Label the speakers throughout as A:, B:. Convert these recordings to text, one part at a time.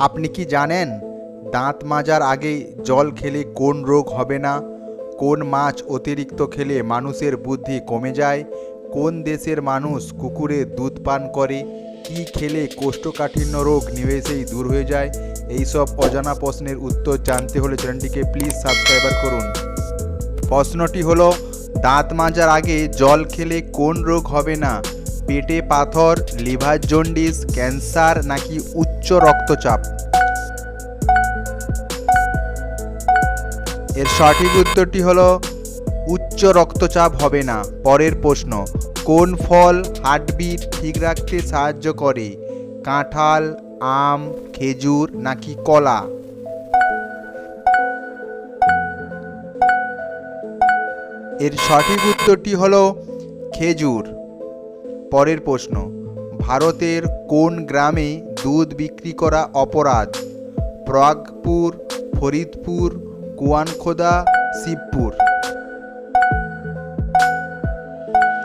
A: আপনি কি জানেন দাঁত মাজার আগে জল খেলে কোন রোগ হবে না? কোন মাছ অতিরিক্ত খেলে মানুষের বুদ্ধি কমে যায়? কোন দেশের মানুষ কুকুরের দুধ পান করে? কি খেলে কোষ্ঠকাঠিন্য রোগ নিমেষেই দূর হয়ে যায়? এইসব অজানা প্রশ্নের উত্তর জানতে হলে চ্যানেলটিকে প্লিজ সাবস্ক্রাইব করুন। প্রশ্নটি হলো, দাঁত মাজার আগে জল খেলে কোন রোগ হবে না? পেটে পাথর, লিভার জন্ডিস, ক্যান্সার নাকি উচ্চ রক্তচাপ? এর সঠিক উত্তরটি হলো উচ্চ রক্তচাপ হবে না। পরের প্রশ্ন, কোন ফল হার্টবিট ঠিক রাখতে সাহায্য করে? কাঁঠাল, আম, খেজুর নাকি কলা? এর সঠিক উত্তরটি হলো খেজুর। পরের প্রশ্ন, ভারতের কোন গ্রামে দুধ বিক্রি করা অপরাধ? প্রয়াগপুর, ফরিদপুর, কুয়ানখোদা, শিবপুর?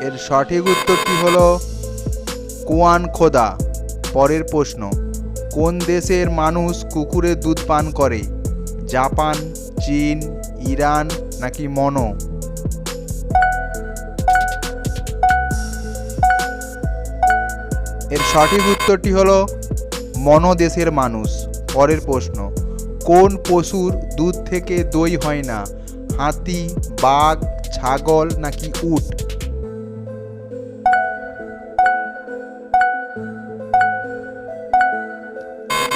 A: এর সঠিক উত্তরটি হলো কুয়ানখোদা। পরের প্রশ্ন, কোন দেশের মানুষ কুকুরের দুধ পান করে? জাপান, চীন, ইরান নাকি মনো? এর সঠিক উত্তরটি হলো মনো দেশের মানুষ। পরের প্রশ্ন, কোন পশুর দুধ থেকে দই হয় না? হাতি, বাঘ, ছাগল নাকি উট?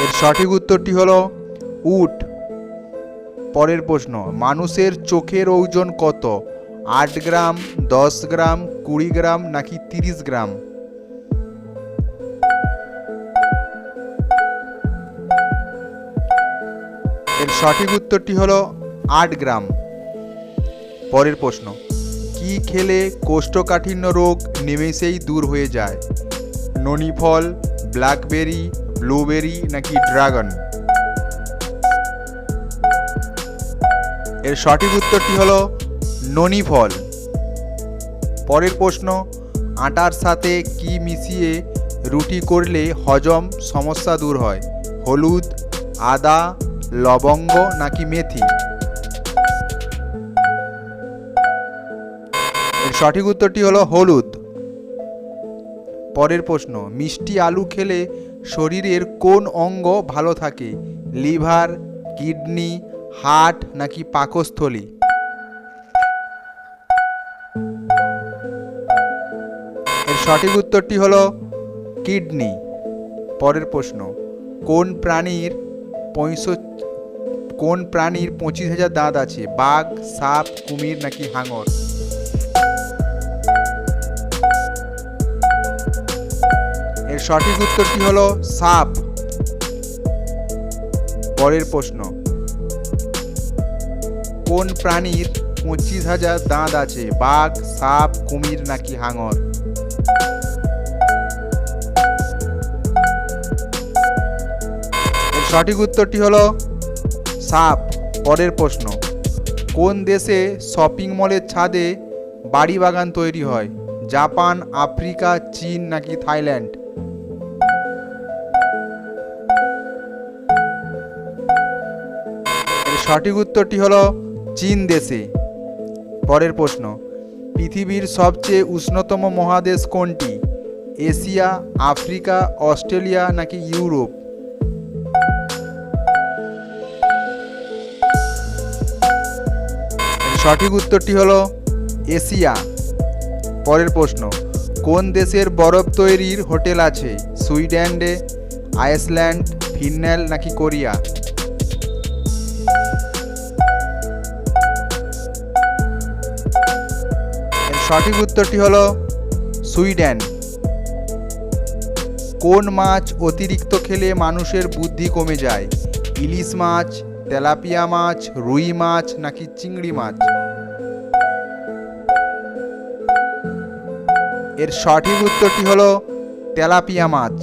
A: এর সঠিক উত্তরটি হলো উট। পরের প্রশ্ন, মানুষের চোখের ওজন কত? 8 গ্রাম, 10 গ্রাম, 20 গ্রাম নাকি 30 গ্রাম? এর সঠিক উত্তরটি হলো 8 গ্রাম। পরের প্রশ্ন, কি খেলে কোষ্ঠকাঠিন্য রোগ নিমেষেই দূর হয়ে যায়? ননি ফল, ব্ল্যাকবেরি, ব্লুবেরি নাকি ড্রাগন? এর সঠিক উত্তরটি হলো ননি ফল। পরের প্রশ্ন, আটার সাথে কি মিশিয়ে রুটি করলে হজম সমস্যা দূর হয়? হলুদ, আদা, লবঙ্গ নাকি মেথি? এর সঠিক উত্তরটি হলো হলুদ। পরের প্রশ্ন, মিষ্টি আলু খেলে শরীরের কোন অঙ্গ ভালো থাকে? লিভার, কিডনি, হার্ট নাকি পাকস্থলী? এর সঠিক উত্তরটি হলো কিডনি। পরের প্রশ্ন, কোন প্রাণীর 25,000 দাঁত আছে? বাঘ, সাপ, কুমির নাকি হাঙর? এর সঠিক উত্তরটি হলো সাপ। পরের প্রশ্ন, কোন প্রাণীর 25,000 দাঁত আছে? বাঘ, সাপ, কুমির নাকি হাঙর? এর সঠিক উত্তরটি হলো সাপ। পরের প্রশ্ন, কোন দেশে শপিং মলের ছাদে বাড়ি বাগান তৈরি হয়? জাপান, আফ্রিকা, চীন নাকি থাইল্যান্ড? এর সঠিক উত্তরটি হলো চীন দেশে। পরের প্রশ্ন, পৃথিবীর সবচেয়ে উষ্ণতম মহাদেশ কোনটি? এশিয়া, আফ্রিকা, অস্ট্রেলিয়া নাকি ইউরোপ? সঠিক উত্তরটি হলো এশিয়া। পরের প্রশ্ন, কোন দেশের বরফ তৈরির হোটেল আছে? সুইডেনে, আইসল্যান্ড, ফিনল্যান্ড নাকি কোরিয়া? সঠিক উত্তরটি হলো সুইডেন। কোন মাছ অতিরিক্ত খেলে মানুষের বুদ্ধি কমে যায়? ইলিশ মাছ, তেলাপিয়া মাছ, রুই মাছ নাকি চিংড়ি মাছ? এর সঠিক উত্তরটি হলো তেলাপিয়া মাছ।